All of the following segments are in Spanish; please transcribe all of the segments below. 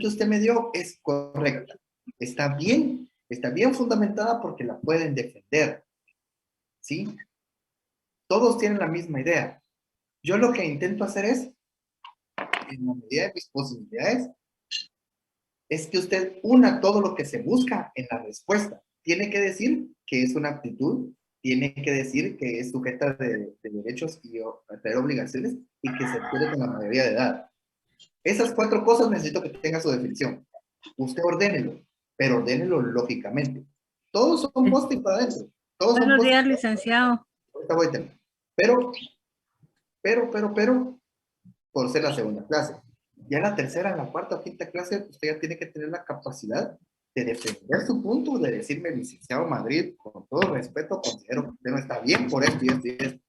que usted me dio es correcta. Está bien fundamentada porque la pueden defender. ¿Sí? Todos tienen la misma idea. Yo lo que intento hacer es, en la medida de mis posibilidades, es que usted una todo lo que se busca en la respuesta. Tiene que decir que es una aptitud, tiene que decir que es sujeta de derechos y de obligaciones y que se adquiere con la mayoría de edad. Esas 4 cosas necesito que tenga su definición. Usted ordénelo, pero ordénelo lógicamente. Todos son posting para adentro. Todos son Buenos días, licenciado. Ahorita voy a tener. Pero, por ser la segunda clase. Ya en la tercera, en la cuarta o quinta clase, usted ya tiene que tener la capacidad de defender su punto, de decirme, licenciado Madrid, con todo respeto, considero que usted no está bien por esto y esto y esto.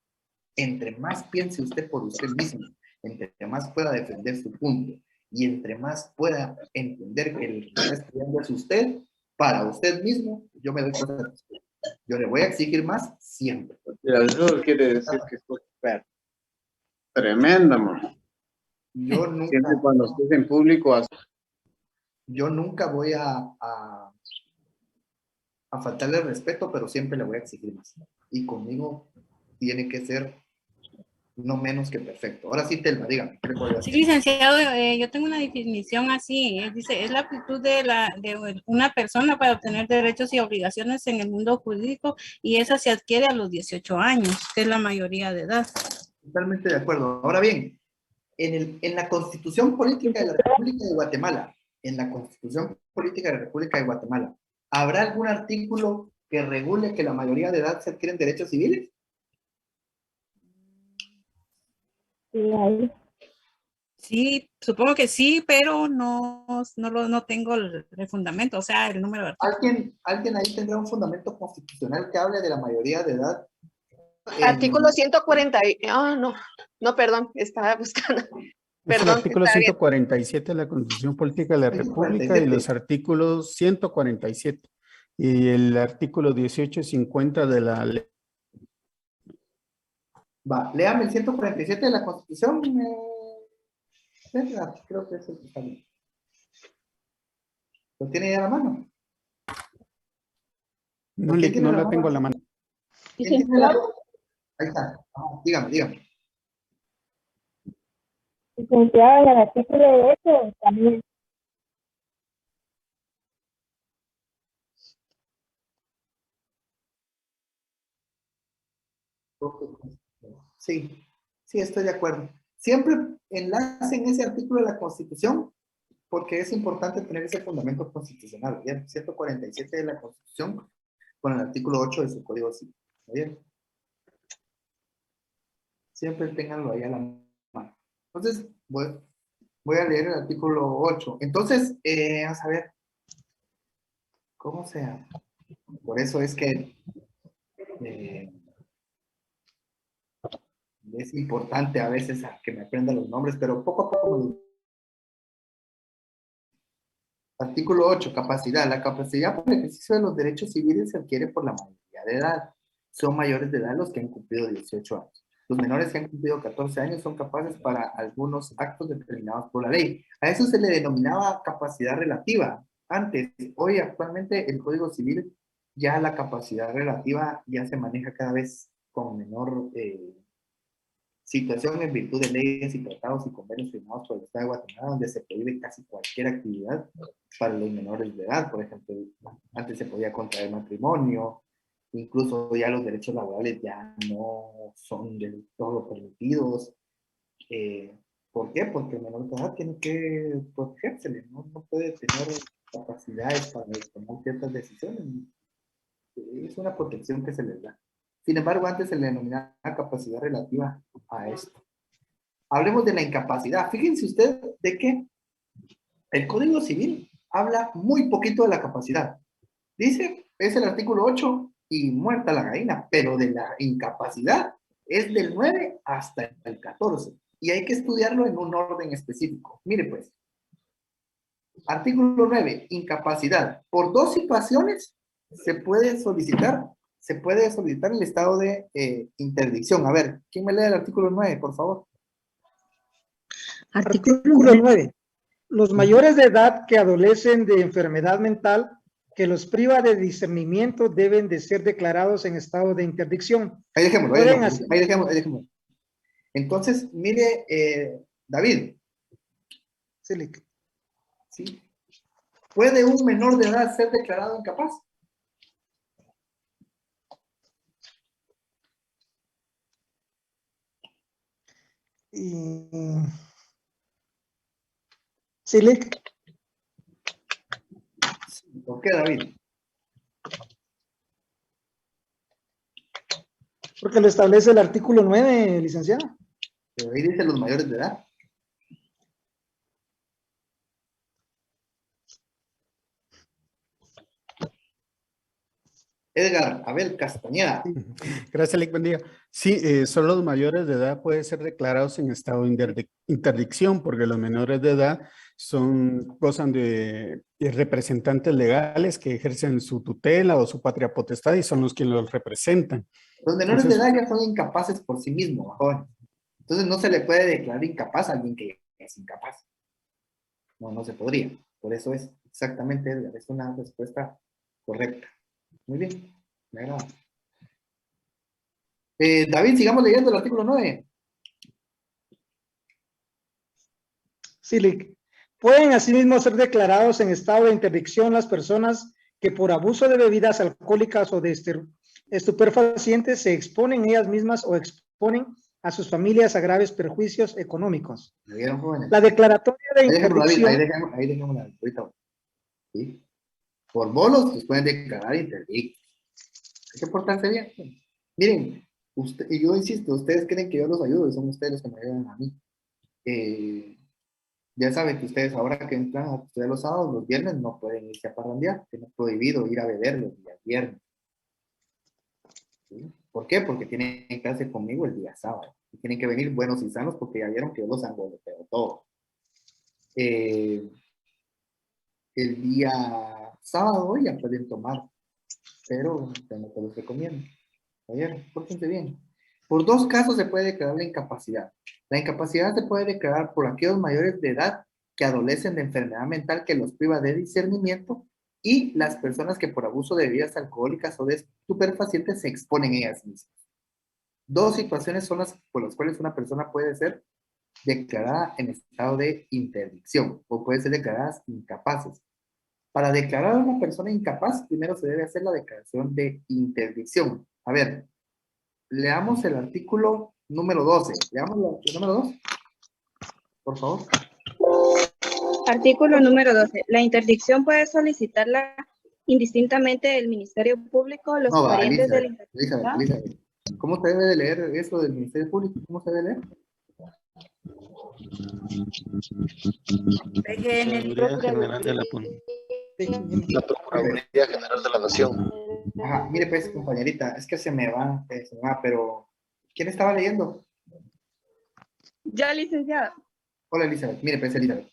Entre más piense usted por usted mismo, entre más pueda defender su punto y entre más pueda entender que el que está estudiando es usted, para usted mismo, yo me doy cuenta de usted. Yo le voy a exigir más siempre. Eso quiere decir que es tremenda, man. Yo nunca, siempre cuando estés en público. Yo nunca voy a faltarle el respeto, pero siempre le voy a exigir más. Y conmigo tiene que ser no menos que perfecto. Ahora sí, Telma, dígame. Sí, licenciado, yo tengo una definición así. Dice, es la aptitud de una persona para obtener derechos y obligaciones en el mundo jurídico y esa se adquiere a los 18 años, que es la mayoría de edad. Totalmente de acuerdo. Ahora bien, en la Constitución Política de la República de Guatemala, ¿habrá algún artículo que regule que la mayoría de edad se adquieren derechos civiles? Sí, supongo que sí, pero no tengo el fundamento, o sea, el número de artículos. ¿Alguien ahí tendrá un fundamento constitucional que hable de la mayoría de edad? Artículo 140. No, perdón, estaba buscando. Es el artículo 147 de la Constitución Política de la República y los artículos 147 y el artículo 1850 de la ley. Va, léame el 147 de la Constitución. Creo que es el que está bien. ¿Lo tiene ya a la mano? No la tengo a la mano. Ahí está. Dígame. Licenciado, en el artículo 8 también. Sí, estoy de acuerdo. Siempre enlacen ese artículo de la Constitución porque es importante tener ese fundamento constitucional. ¿Bien? 147 de la Constitución con el artículo 8 de su Código Civil. ¿Bien? Siempre ténganlo ahí a la mano. Entonces, voy a leer el artículo 8. Entonces, vamos a ver. ¿Cómo se llama? Por eso es que es importante a veces que me aprenda los nombres, pero poco a poco Artículo 8, capacidad. La capacidad para el ejercicio de los derechos civiles se adquiere por la mayoría de edad. Son mayores de edad los que han cumplido 18 años. Los menores que han cumplido 14 años son capaces para algunos actos determinados por la ley. A eso se le denominaba capacidad relativa. Antes, hoy actualmente el Código Civil ya la capacidad relativa ya se maneja cada vez con menor situación en virtud de leyes y tratados y convenios firmados por el Estado de Guatemala, donde se prohíbe casi cualquier actividad para los menores de edad. Por ejemplo, antes se podía contraer matrimonio, incluso ya los derechos laborales ya no son del todo permitidos. ¿Por qué? Porque el menor de edad tiene que protegérsele, no puede tener capacidades para tomar ciertas decisiones. Es una protección que se les da. Sin embargo, antes se le denominaba capacidad relativa a esto. Hablemos de la incapacidad. Fíjense usted de que el Código Civil habla muy poquito de la capacidad. Dice, es el artículo 8 y muerta la gallina, pero de la incapacidad es del 9 hasta el 14. Y hay que estudiarlo en un orden específico. Mire pues, artículo 9, incapacidad. Por 2 situaciones se puede solicitar el estado de interdicción. A ver, ¿quién me lee el artículo 9, por favor? Artículo 9. Los mayores de edad que adolecen de enfermedad mental que los priva de discernimiento deben de ser declarados en estado de interdicción. Ahí dejémoslo, Pueden ahí dejémoslo. Entonces, mire, David, ¿sí? ¿Puede un menor de edad ser declarado incapaz? Silic. ¿Por qué, David? Porque lo establece el artículo 9, licenciada. Pero ahí dice los mayores de edad. Edgar Abel Castañeda. Gracias, Lick, buen día. Sí, solo los mayores de edad pueden ser declarados en estado de interdicción, porque los menores de edad gozan de representantes legales que ejercen su tutela o su patria potestad y son los que los representan. Los menores de edad ya son incapaces por sí mismos, joven. Entonces no se le puede declarar incapaz a alguien que es incapaz. No se podría. Por eso es exactamente, Edgar, es una respuesta correcta. Muy bien, me agrada. David, sigamos leyendo el artículo 9. Sí, Lick. Pueden asimismo ser declarados en estado de interdicción las personas que por abuso de bebidas alcohólicas o de estupefacientes se exponen ellas mismas o exponen a sus familias a graves perjuicios económicos. ¿Me vieron, jóvenes? La declaratoria de interdicción. Ahí dejemos la ahorita. ¿Sí? Por bolos, pues pueden declarar interdictos. Hay que portarse bien. Miren, y yo insisto, ustedes creen que yo los ayudo, son ustedes los que me ayudan a mí. Ya saben que ustedes ahora que entran a estudiar los sábados, los viernes no pueden irse a parrandear, tienen prohibido ir a beber los días viernes. ¿Sí? ¿Por qué? Porque tienen clase conmigo el día sábado. Y tienen que venir buenos y sanos porque ya vieron que yo los angoloteo todo. El día sábado ya pueden tomar, pero no te los recomiendo. ¿Oyeron? Pórtense bien. Por dos casos se puede declarar la incapacidad. La incapacidad se puede declarar por aquellos mayores de edad que adolecen de enfermedad mental que los priva de discernimiento y las personas que por abuso de bebidas alcohólicas o de estupefacientes se exponen ellas mismas. Dos situaciones son las por las cuales una persona puede ser declarada en estado de interdicción o puede ser declaradas incapaces. Para declarar a una persona incapaz, primero se debe hacer la declaración de interdicción. A ver, leamos el artículo número 12. Leamos el número 2, por favor. Artículo número 12. La interdicción puede solicitarla indistintamente el Ministerio Público, los parientes del Elizabeth. ¿Cómo se debe de leer eso del Ministerio Público? ¿Cómo se debe leer? Procuraduría General de la Procuraduría General de la Nación. Ajá, mire pues, compañerita, es que se me va, pero ¿quién estaba leyendo? Ya, licenciada. Hola, Elizabeth. Mire pues, Elizabeth.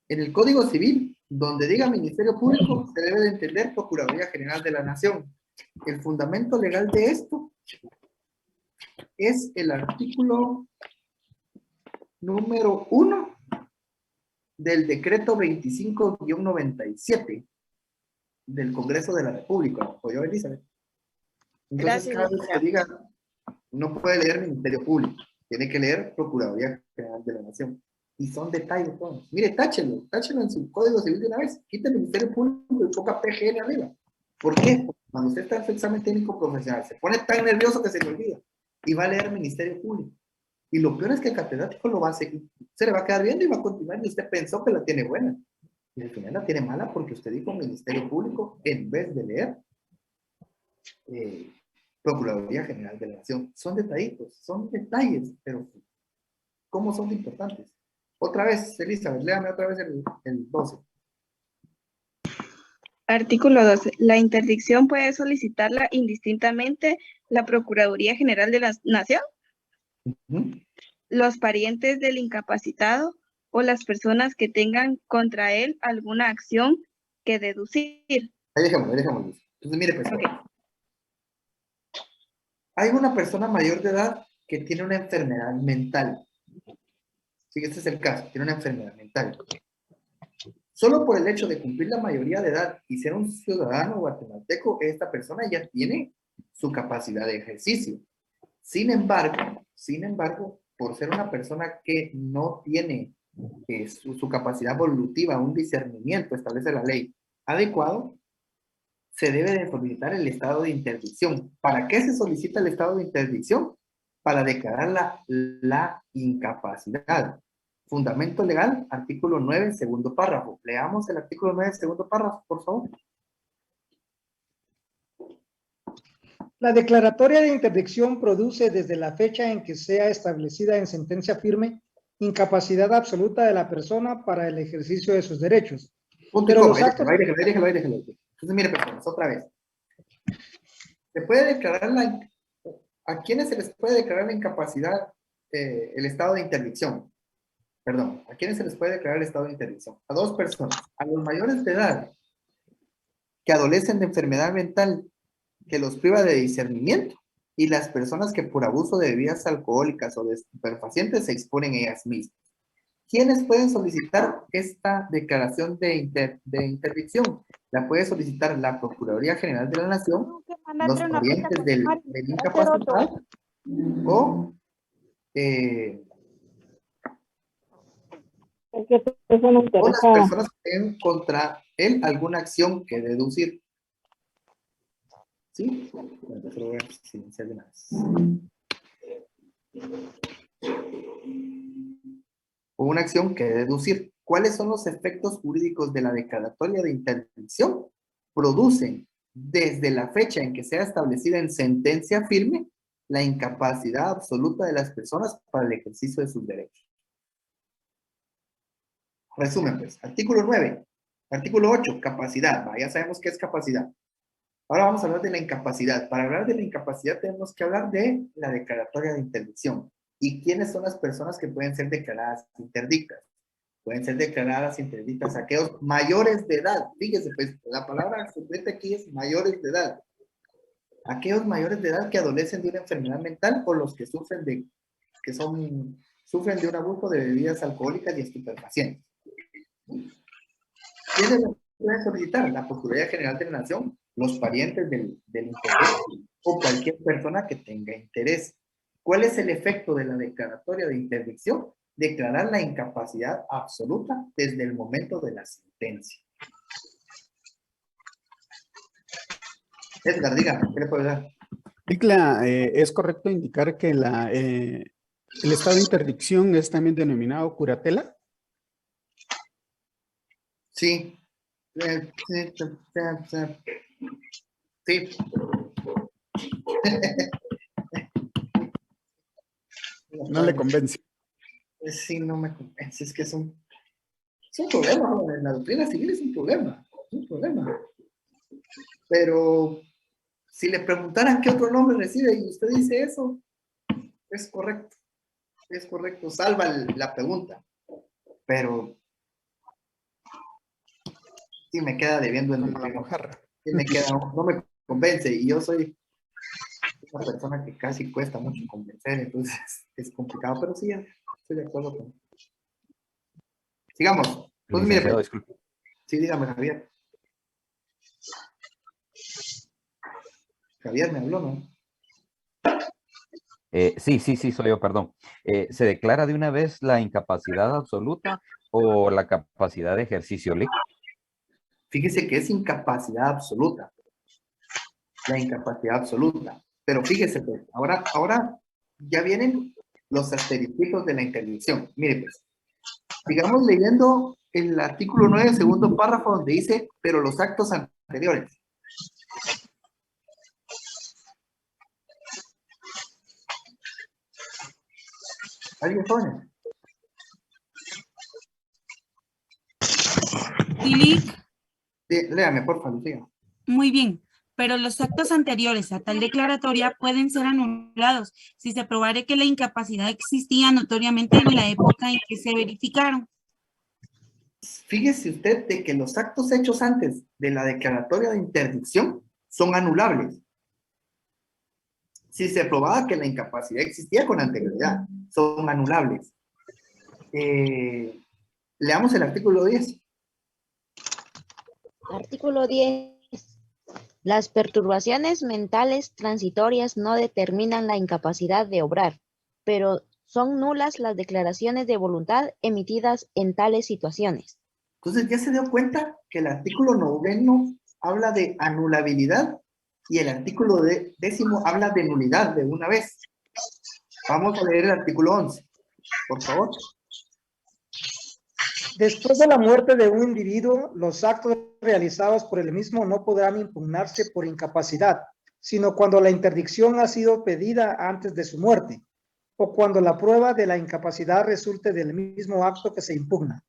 En el Código Civil, donde diga Ministerio Público, se debe de entender Procuraduría General de la Nación. El fundamento legal de esto es el artículo número 1 del decreto 25-97 del Congreso de la República. ¿Oyó, Elizabeth? Entonces, cada vez que diga, no puede leer Ministerio Público, tiene que leer Procuraduría General de la Nación. Y son detalles todos. Mire, táchelo en su Código Civil de una vez. Quite el Ministerio Público y ponga PGN arriba. ¿Por qué? Porque cuando usted está en su examen técnico profesional, se pone tan nervioso que se le olvida. Y va a leer Ministerio Público. Y lo peor es que el catedrático lo va a seguir. Se le va a quedar viendo y va a continuar. Y usted pensó que la tiene buena. Y al final la tiene mala porque usted dijo Ministerio Público en vez de leer Procuraduría General de la Nación. Son detalles, pero ¿cómo son de importantes? Otra vez, Elizabeth, léame otra vez el 12. Artículo 12. La interdicción puede solicitarla indistintamente la Procuraduría General de la Nación, los parientes del incapacitado o las personas que tengan contra él alguna acción que deducir. Ahí dejamos. Entonces, mire, pues. Okay. Hay una persona mayor de edad que tiene una enfermedad mental. Sí, este es el caso, tiene una enfermedad mental. Solo por el hecho de cumplir la mayoría de edad y ser un ciudadano guatemalteco, esta persona ya tiene su capacidad de ejercicio. Sin embargo, por ser una persona que no tiene su capacidad evolutiva, un discernimiento, establece la ley, adecuado, se debe de solicitar el estado de interdicción. ¿Para qué se solicita el estado de interdicción? Para declarar la incapacidad. Fundamento legal, artículo 9, segundo párrafo. Leamos el artículo 9, segundo párrafo, por favor. La declaratoria de interdicción produce desde la fecha en que sea establecida en sentencia firme incapacidad absoluta de la persona para el ejercicio de sus derechos. Punto Pero y los coma, actos... déjelo. Entonces, mire, personas, otra vez. Se puede declarar ¿a quiénes se les puede declarar la incapacidad, el estado de interdicción? Perdón, ¿a quiénes se les puede declarar el estado de interdicción? A dos personas. A los mayores de edad que adolecen de enfermedad mental que los priva de discernimiento y las personas que por abuso de bebidas alcohólicas o de estupefacientes se exponen ellas mismas. ¿Quiénes pueden solicitar esta declaración de interdicción? La puede solicitar la Procuraduría General de la Nación, los parientes del incapacitado o las personas que tienen contra él alguna acción que deducir. ¿Sí? Entonces lo voy a silenciar de una vez. O una acción que deducir. ¿Cuáles son los efectos jurídicos de la declaratoria de interdicción? Producen, desde la fecha en que sea establecida en sentencia firme, la incapacidad absoluta de las personas para el ejercicio de sus derechos. Resumen, pues. Artículo 9. Artículo 8. Capacidad. Ya sabemos qué es capacidad. Ahora vamos a hablar de la incapacidad. Para hablar de la incapacidad tenemos que hablar de la declaratoria de interdicción. ¿Y quiénes son las personas que pueden ser declaradas interdictas? Pueden ser declaradas interdictas aquellos mayores de edad. Fíjese, pues, la palabra completa aquí es mayores de edad. Aquellos mayores de edad que adolecen de una enfermedad mental o los que sufren de un abuso de bebidas alcohólicas y estupefacientes. ¿Quiénes lo pueden solicitar? La Procuraduría General de la Nación, los parientes del interdicto o cualquier persona que tenga interés. ¿Cuál es el efecto de la declaratoria de interdicción? Declarar la incapacidad absoluta desde el momento de la sentencia. Edgar, dígame, ¿qué le puedo dar? Dicla, ¿es correcto indicar que el estado de interdicción es también denominado curatela? Sí. Sí. No le convence. Sí, no me convence, es que es un problema, en la doctrina civil es un problema, pero si le preguntaran qué otro nombre recibe y usted dice eso, es correcto, salva la pregunta, pero sí me queda debiendo en como la mojarra. Sí me queda, no me convence, y yo soy una persona que casi cuesta mucho convencer, entonces es complicado, pero sí, estoy de acuerdo con... Sigamos. Pues mire, Disculpe. sí, dígame, Javier. Javier me habló, ¿no? Sí, soy yo, perdón. ¿Se declara de una vez la incapacidad absoluta o la capacidad de ejercicio legal? Fíjese que es incapacidad absoluta. La incapacidad absoluta. Pero fíjese, pues, ahora ya vienen los asteriscos de la interdicción. Mire, pues, sigamos leyendo el artículo 9, segundo párrafo, donde dice, pero los actos anteriores. ¿Alguien pone? Léame, por favor, Lucía. Muy bien, pero los actos anteriores a tal declaratoria pueden ser anulados si se probare que la incapacidad existía notoriamente en la época en que se verificaron. Fíjese usted de que los actos hechos antes de la declaratoria de interdicción son anulables. Si se probaba que la incapacidad existía con anterioridad, son anulables. Leamos el artículo 10. Artículo 10. Las perturbaciones mentales transitorias no determinan la incapacidad de obrar, pero son nulas las declaraciones de voluntad emitidas en tales situaciones. Entonces ya se dio cuenta que el artículo 9 habla de anulabilidad y el artículo 10 habla de nulidad de una vez. Vamos a leer el artículo 11, por favor. Después de la muerte de un individuo, los actos realizados por el mismo no podrán impugnarse por incapacidad, sino cuando la interdicción ha sido pedida antes de su muerte, o cuando la prueba de la incapacidad resulte del mismo acto que se impugna.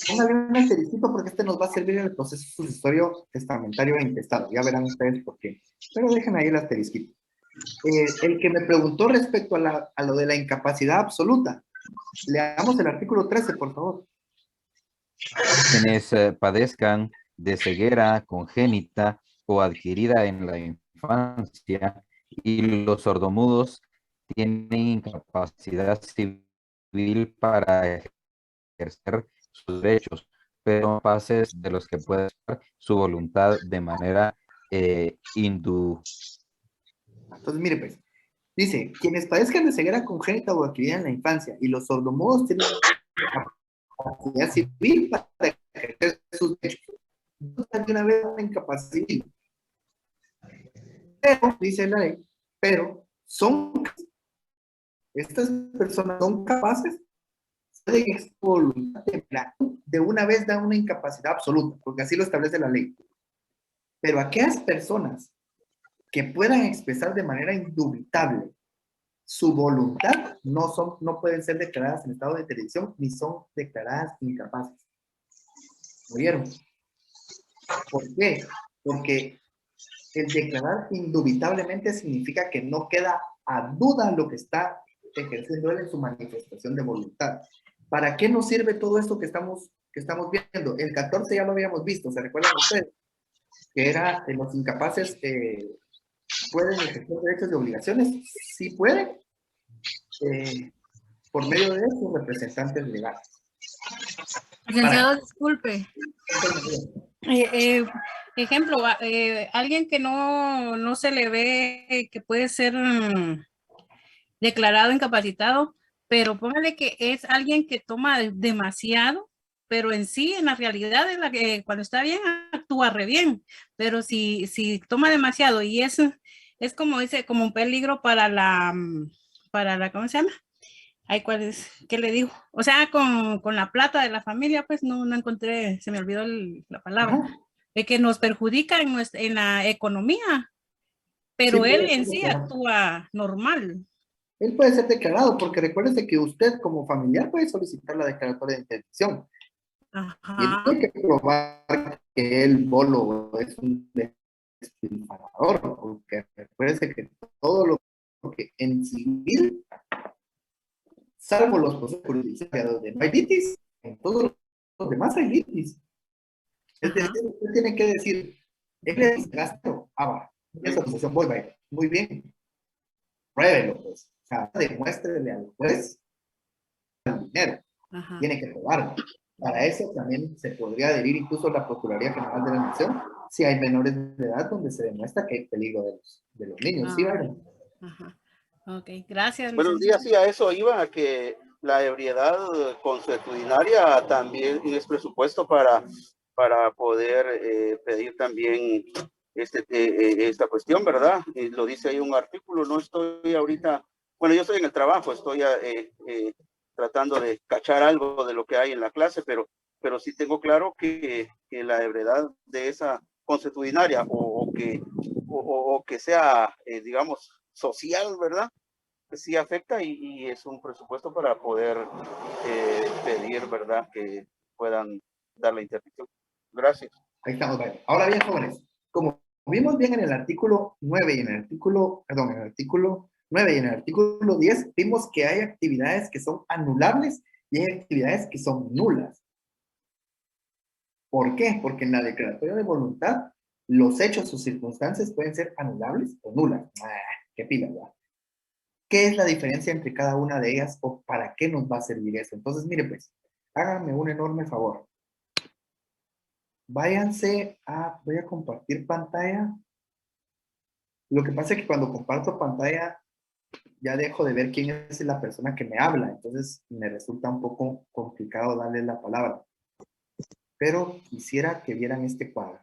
Póngale un asterisco porque este nos va a servir en el proceso sucesorio testamentario e intestado. Ya verán ustedes por qué. Pero déjenme ahí el asterisco. El que me preguntó respecto a lo de la incapacidad absoluta. Leamos el artículo 13, por favor. Quienes padezcan de ceguera congénita o adquirida en la infancia y los sordomudos tienen incapacidad civil para ejercer sus derechos, pero no pases de los que puede ser su voluntad de manera Entonces, mire pues, dice, quienes padezcan de ceguera congénita o adquirida en la infancia y los sordomudos tienen capacidad civil para ejercer sus derechos. Entonces, de una vez una incapacidad civil. Pero, dice la ley, pero estas personas son capaces de voluntad de una vez da una incapacidad absoluta, porque así lo establece la ley. Pero aquellas personas que puedan expresar de manera indubitable su voluntad no pueden ser declaradas en estado de interdicción ni son declaradas incapaces. ¿Oyeron? ¿Por qué? Porque el declarar indubitablemente significa que no queda a duda lo que está ejerciendo él en su manifestación de voluntad. ¿Para qué nos sirve todo esto que estamos viendo? El 14 ya lo habíamos visto, ¿se recuerdan ustedes? Que era que los incapaces pueden ejercer derechos y obligaciones. Sí pueden, por medio de sus representantes legales. Licenciado, disculpe. Ejemplo, alguien que no se le ve que puede ser declarado incapacitado, pero póngale que es alguien que toma demasiado, pero en sí, en la realidad, es la que cuando está bien, actúa re bien, pero si toma demasiado y es como dice, como un peligro para la, ¿cómo se llama? Ay, ¿cuál es? ¿Qué le digo? O sea, con la plata de la familia, pues no encontré, se me olvidó la palabra, de que nos perjudica en la economía, pero Sí, él en sí actúa normal. Él puede ser declarado, porque recuérdese que usted como familiar puede solicitar la declaratoria de interdicción. Y él tiene que probar que el bolo es un despilfarrador, porque recuérdese que todo lo que en civil, salvo los procesos judiciales donde no hay litis, en todos los demás hay litis. Es decir, usted tiene que decir, él es gasto, va, esa posición voy, vaya, muy bien, pruébelo, pues. O sea, demuéstrele al juez el dinero. Tiene que probarlo. Para eso también se podría adherir incluso la Procuraduría General de la Nación si hay menores de edad donde se demuestra que hay peligro de los niños. ¿Sí, Byron? Ok, gracias. Buenos días, sí, a eso iba, a que la ebriedad consuetudinaria también es presupuesto para poder pedir también esta cuestión, ¿verdad? Lo dice ahí un artículo, no estoy ahorita, bueno, yo estoy en el trabajo, estoy tratando de cachar algo de lo que hay en la clase, pero sí tengo claro que la ebriedad de esa consuetudinaria o que sea, digamos, social, ¿verdad? Sí afecta y es un presupuesto para poder pedir, ¿verdad? Que puedan dar la interdicción. Gracias. Ahí estamos, Byron. Ahora bien, jóvenes, como vimos bien en el artículo 9 y en el artículo, perdón, en el artículo 9 y en el artículo 10, vimos que hay actividades que son anulables y hay actividades que son nulas. ¿Por qué? Porque en la declaratoria de voluntad, los hechos o circunstancias pueden ser anulables o nulas. ¡Qué pila, ¿verdad? ¿Qué es la diferencia entre cada una de ellas o para qué nos va a servir eso? Entonces, mire pues, háganme un enorme favor. váyanse a, voy a compartir pantalla. Lo que pasa es que cuando comparto pantalla ya dejo de ver quién es la persona que me habla, entonces me resulta un poco complicado darle la palabra. Pero quisiera que vieran este cuadro.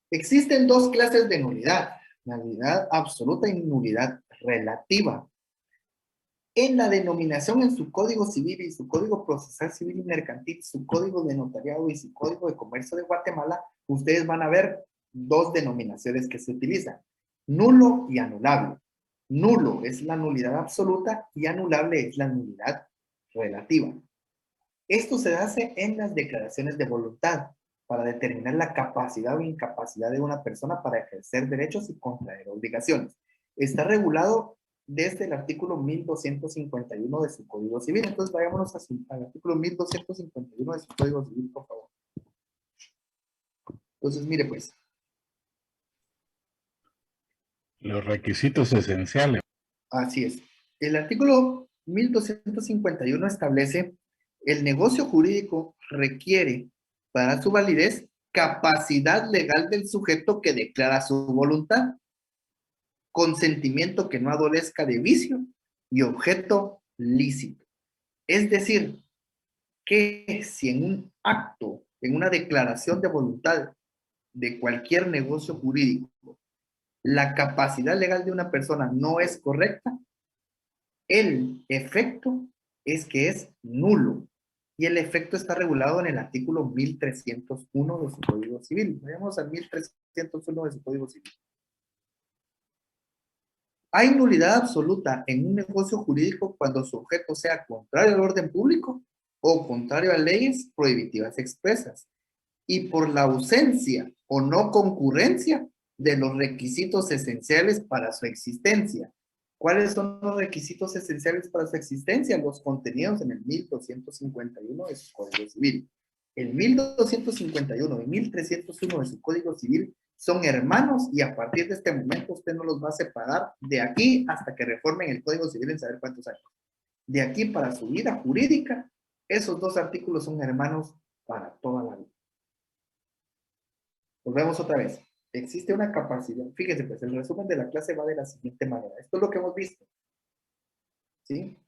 Existen dos clases de nulidad, nulidad absoluta y nulidad relativa. En la denominación en su Código Civil y su Código Procesal Civil y Mercantil, su Código de Notariado y su Código de Comercio de Guatemala, ustedes van a ver dos denominaciones que se utilizan, nulo y anulable. Nulo es la nulidad absoluta y anulable es la nulidad relativa. Esto se hace en las declaraciones de voluntad para determinar la capacidad o incapacidad de una persona para ejercer derechos y contraer obligaciones. Está regulado desde el artículo 1251 de su Código Civil. Entonces vayámonos al artículo 1251 de su Código Civil, por favor. Entonces, mire pues. Los requisitos esenciales. Así es. El artículo 1251 establece: el negocio jurídico requiere para su validez capacidad legal del sujeto que declara su voluntad, consentimiento que no adolezca de vicio y objeto lícito. Es decir, que si en un acto, en una declaración de voluntad de cualquier negocio jurídico, la capacidad legal de una persona no es correcta, el efecto es que es nulo. Y el efecto está regulado en el artículo 1301 de su Código Civil. Vayamos al 1301 de su Código Civil. Hay nulidad absoluta en un negocio jurídico cuando su objeto sea contrario al orden público o contrario a leyes prohibitivas expresas y por la ausencia o no concurrencia de los requisitos esenciales para su existencia. ¿Cuáles son los requisitos esenciales para su existencia? Los contenidos en el 1251 de su Código Civil. El 1251 y 1301 de su Código Civil son hermanos y a partir de este momento usted no los va a separar de aquí hasta que reformen el Código Civil en saber cuántos años. De aquí para su vida jurídica, esos dos artículos son hermanos para toda la vida. Volvemos otra vez. Existe una capacidad, fíjense pues, el resumen de la clase va de la siguiente manera. Esto es lo que hemos visto. ¿Sí?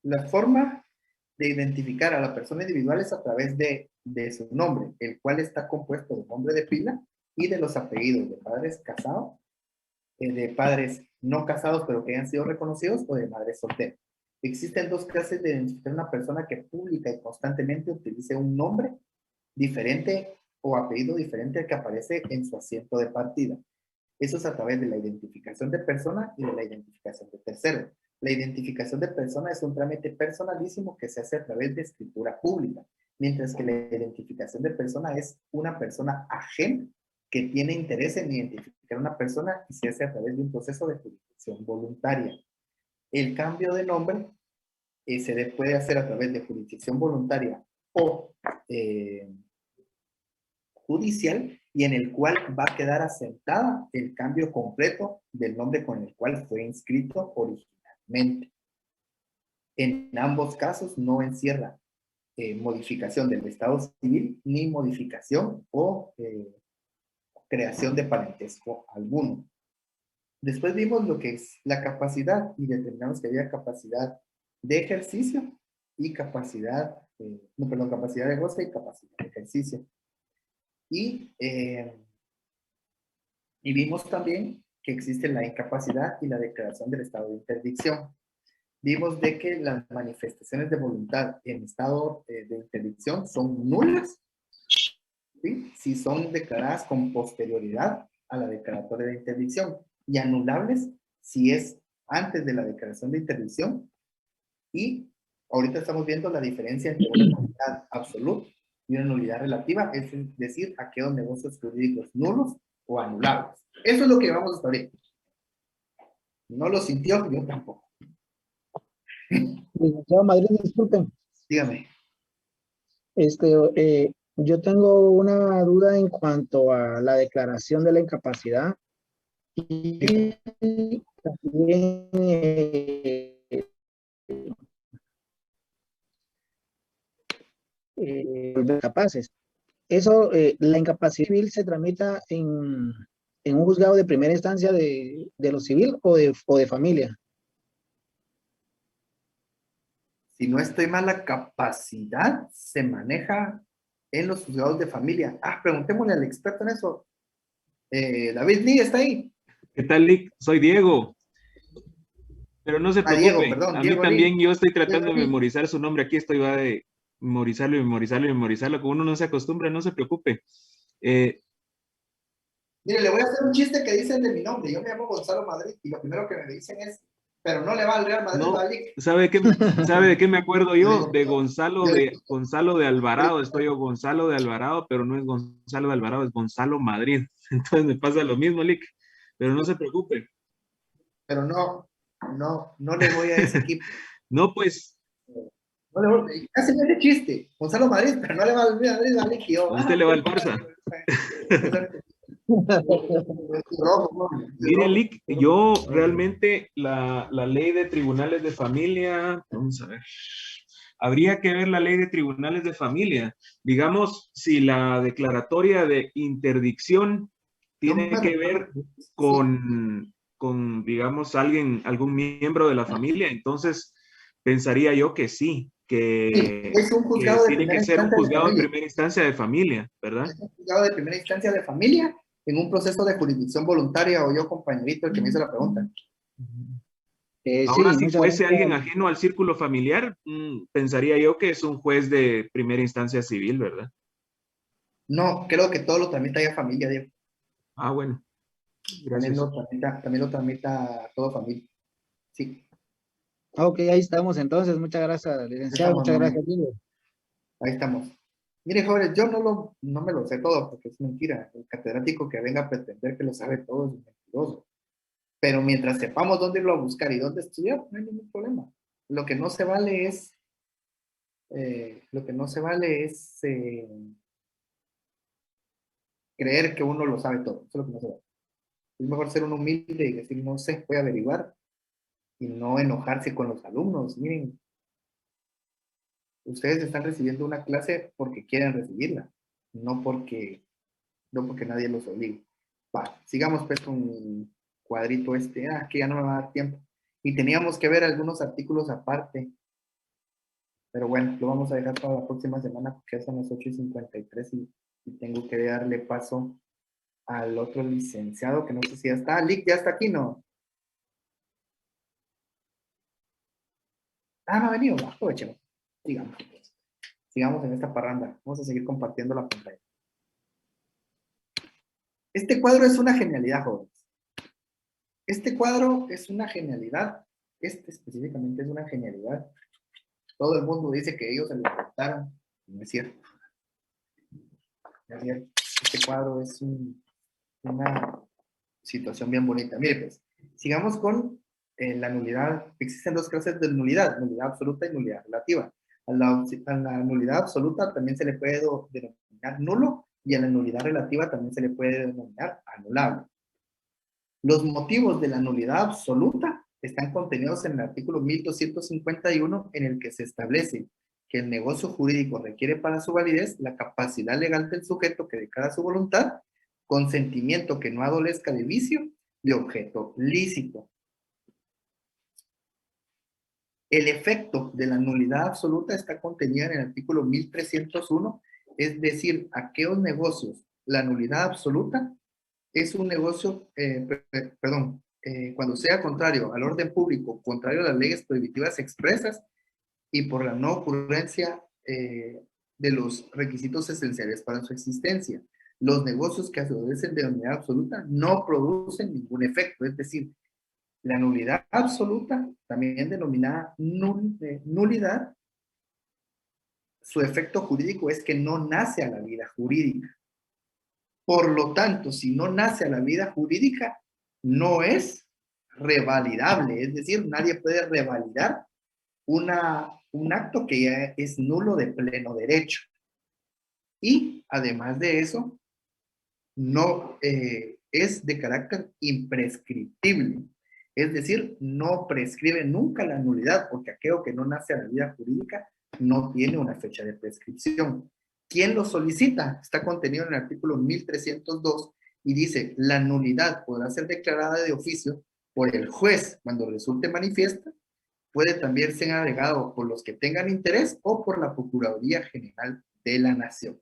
La forma de identificar a la persona individual es a través de su nombre, el cual está compuesto de nombre de pila y de los apellidos de padres casados, de padres no casados pero que hayan sido reconocidos o de madres solteras. Existen dos clases de identificar a una persona que pública y constantemente utilice un nombre diferente o apellido diferente al que aparece en su asiento de partida. Eso es a través de la identificación de persona y de la identificación de tercero. La identificación de persona es un trámite personalísimo que se hace a través de escritura pública, mientras que la identificación de persona es una persona ajena que tiene interés en identificar a una persona y se hace a través de un proceso de jurisdicción voluntaria. El cambio de nombre se puede hacer a través de jurisdicción voluntaria o judicial, y en el cual va a quedar asentada el cambio completo del nombre con el cual fue inscrito originalmente. En ambos casos no encierra modificación del estado civil ni modificación o creación de parentesco alguno. Después vimos lo que es la capacidad y determinamos que había capacidad de ejercicio y capacidad, capacidad de goce y capacidad de ejercicio. Y vimos también que existe la incapacidad y la declaración del estado de interdicción. Vimos de que las manifestaciones de voluntad en estado de interdicción son nulas, ¿sí? Si son declaradas con posterioridad a la declaratoria de interdicción, y anulables si es antes de la declaración de interdicción. Y ahorita estamos viendo la diferencia entre una nulidad absoluta y una nulidad relativa, es decir, aquellos negocios jurídicos nulos o anulables. Eso es lo que vamos a establecer. No lo sintió, yo tampoco. Licenciado Madrid, disculpen. Dígame. Yo tengo una duda en cuanto a la declaración de la incapacidad y también capaces. Eso, la incapacidad civil se tramita en un juzgado de primera instancia de lo civil o de familia. Si no estoy mal, la capacidad se maneja en los juzgados de familia. Preguntémosle al experto en eso. David Lee, ¿está ahí? ¿Qué tal, Lick? Soy Diego. Pero no se preocupe, Diego, perdón, a mí Diego también Lee. yo estoy tratando Diego de Lee. memorizar su nombre. Aquí estoy, va de memorizarlo y memorizarlo y memorizarlo. Como uno no se acostumbra, no se preocupe. Mire, le voy a hacer un chiste que dicen de mi nombre. Yo me llamo Gonzalo Madrid y lo primero que me dicen es, pero no le va al Real Madrid, No, va al Lick. ¿sabe de qué me acuerdo yo? De Gonzalo de Alvarado. Estoy yo, Gonzalo de Alvarado, pero no es Gonzalo de Alvarado, es Gonzalo Madrid. Entonces me pasa lo mismo, Lick. Pero no se preocupe. Pero no le voy a ese equipo. No, pues. No le voy, casi me hace chiste. Gonzalo Madrid, pero no le va al Real Madrid, va al Lick. Usted le va al Barça. Mire, Lick, yo realmente la ley de tribunales de familia, vamos a ver, habría que ver la ley de tribunales de familia. Digamos, si la declaratoria de interdicción tiene que ver con digamos, algún miembro de la familia, entonces pensaría yo que sí, que es un juzgado tiene que ser un juzgado de primera instancia de familia, ¿verdad? Es un juzgado de primera instancia de familia en un proceso de jurisdicción voluntaria, o yo, compañerito, el que me hizo la pregunta. Ahora, sí, si fuese gracias. alguien ajeno al círculo familiar, pensaría yo que es un juez de primera instancia civil, ¿verdad? No, creo que todo lo tramita ya familia, Diego. Ah, bueno. Gracias. También lo tramita todo familia. Sí. Ok, ahí estamos entonces. Muchas gracias, licenciado. Muchas gracias, Diego. Ahí estamos. Mire, jóvenes, yo no me lo sé todo, porque es mentira. El catedrático que venga a pretender que lo sabe todo es mentiroso. Pero mientras sepamos dónde irlo a buscar y dónde estudiar, no hay ningún problema. Lo que no se vale es creer que uno lo sabe todo. Eso es lo que no se vale. Es mejor ser un humilde y decir, no sé, voy a averiguar, y no enojarse con los alumnos. Miren, ustedes están recibiendo una clase porque quieren recibirla, no porque nadie los obliga. Va, sigamos pues con el cuadrito este, que ya no me va a dar tiempo. Y teníamos que ver algunos artículos aparte. Pero bueno, lo vamos a dejar para la próxima semana porque ya son las 8:53 y tengo que darle paso al otro licenciado que no sé si ya está. Lick, ¿ya está aquí, no? No ha venido. Aprovechemos. Sigamos en esta parranda. Vamos a seguir compartiendo la pantalla. Este cuadro es una genialidad, jóvenes. Este cuadro es una genialidad. Este específicamente es una genialidad. Todo el mundo dice que ellos se lo inventaron. No es cierto. No es cierto. Este cuadro es una situación bien bonita. Mire, pues, sigamos con la nulidad. Existen dos clases de nulidad absoluta y nulidad relativa. A la nulidad absoluta también se le puede denominar nulo, y a la nulidad relativa también se le puede denominar anulable. Los motivos de la nulidad absoluta están contenidos en el artículo 1251, en el que se establece que el negocio jurídico requiere para su validez la capacidad legal del sujeto que declara su voluntad, consentimiento que no adolezca de vicio y objeto lícito. El efecto de la nulidad absoluta está contenida en el artículo 1301, es decir, aquellos negocios, la nulidad absoluta es un negocio, cuando sea contrario al orden público, contrario a las leyes prohibitivas expresas y por la no ocurrencia de los requisitos esenciales para su existencia. Los negocios que adolecen de nulidad absoluta no producen ningún efecto, es decir, la nulidad absoluta, también denominada nulidad, su efecto jurídico es que no nace a la vida jurídica. Por lo tanto, si no nace a la vida jurídica, no es revalidable, es decir, nadie puede revalidar un acto que ya es nulo de pleno derecho. Y además de eso, no es de carácter imprescriptible. Es decir, no prescribe nunca la nulidad, porque aquello que no nace a la vida jurídica no tiene una fecha de prescripción. ¿Quién lo solicita? Está contenido en el artículo 1302 y dice, la nulidad podrá ser declarada de oficio por el juez cuando resulte manifiesta, puede también ser agregado por los que tengan interés o por la Procuraduría General de la Nación.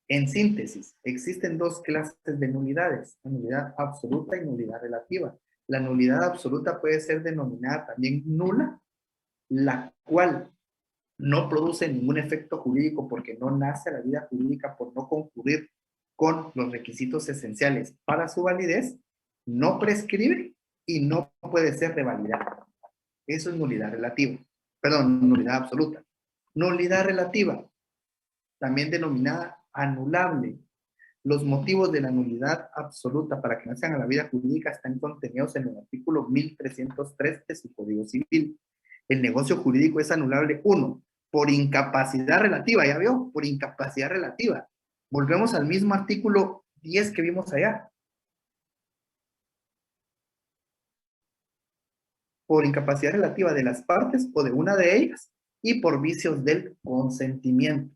En síntesis, existen dos clases de nulidades, la nulidad absoluta y nulidad relativa. La nulidad absoluta puede ser denominada también nula, la cual no produce ningún efecto jurídico porque no nace a la vida jurídica por no concurrir con los requisitos esenciales para su validez, no prescribe y no puede ser revalidada. Eso es nulidad relativa. Perdón, nulidad absoluta. Nulidad relativa, también denominada anulable. Los motivos de la nulidad absoluta para que no sean a la vida jurídica están contenidos en el artículo 1303 de su Código Civil. El negocio jurídico es anulable, 1, por incapacidad relativa, ¿ya vio? Por incapacidad relativa. Volvemos al mismo artículo 10 que vimos allá. Por incapacidad relativa de las partes o de una de ellas y por vicios del consentimiento.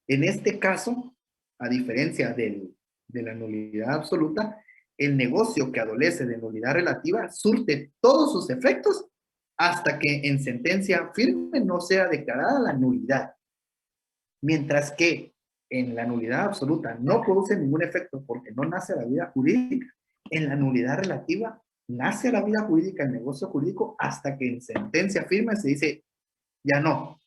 En este caso, a diferencia de la nulidad absoluta, el negocio que adolece de nulidad relativa surte todos sus efectos hasta que en sentencia firme no sea declarada la nulidad. Mientras que en la nulidad absoluta no produce ningún efecto porque no nace a la vida jurídica, en la nulidad relativa nace a la vida jurídica el negocio jurídico hasta que en sentencia firme se dice ya no.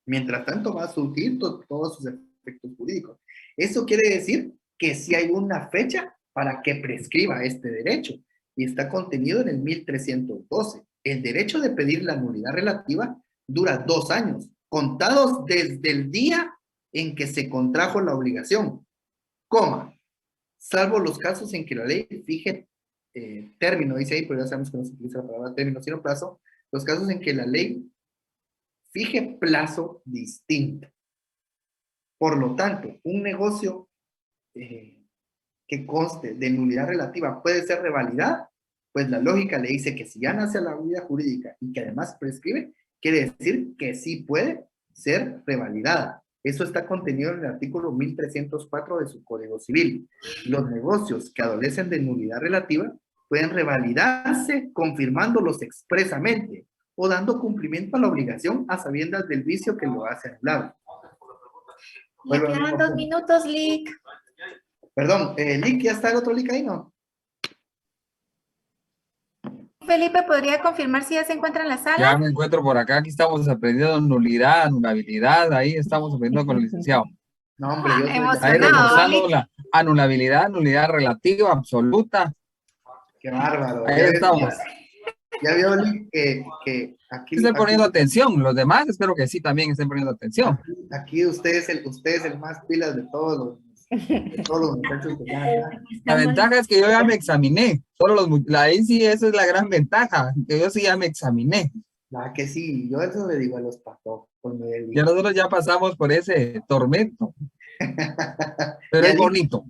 Mientras tanto va a surtir todos sus efectos jurídicos. Eso quiere decir que sí hay una fecha para que prescriba este derecho y está contenido en el 1312. El derecho de pedir la nulidad relativa dura 2 años, contados desde el día en que se contrajo la obligación, salvo los casos en que la ley fije término, dice ahí, pero ya sabemos que no se utiliza la palabra término, sino plazo, los casos en que la ley fije plazo distinto. Por lo tanto, un negocio que conste de nulidad relativa puede ser revalidada, pues la lógica le dice que si ya nace a la vida jurídica y que además prescribe, quiere decir que sí puede ser revalidada. Eso está contenido en el artículo 1304 de su Código Civil. Los negocios que adolecen de nulidad relativa pueden revalidarse confirmándolos expresamente o dando cumplimiento a la obligación a sabiendas del vicio que lo hace anulable. Le quedan 2 minutos, Lick. Perdón, Lick, ¿ya está el otro Lick ahí, no? Felipe, ¿podría confirmar si ya se encuentra en la sala? Ya me encuentro por acá, aquí estamos aprendiendo nulidad, anulabilidad, ahí estamos aprendiendo con el licenciado. No, hombre, yo ahí reforzando la anulabilidad, nulidad relativa, absoluta. Qué bárbaro. Ahí estamos. Ya vio, Lick, que aquí... Estén poniendo atención, los demás espero que sí también estén poniendo atención. Aquí usted es el más pilas de todos los muchachos que están acá. La ventaja es que yo ya me examiné. Ahí sí, esa es la gran ventaja, que yo sí ya me examiné. Ah, que sí, yo eso le digo a los patojos. Ya nosotros ya pasamos por ese tormento. Pero es bonito.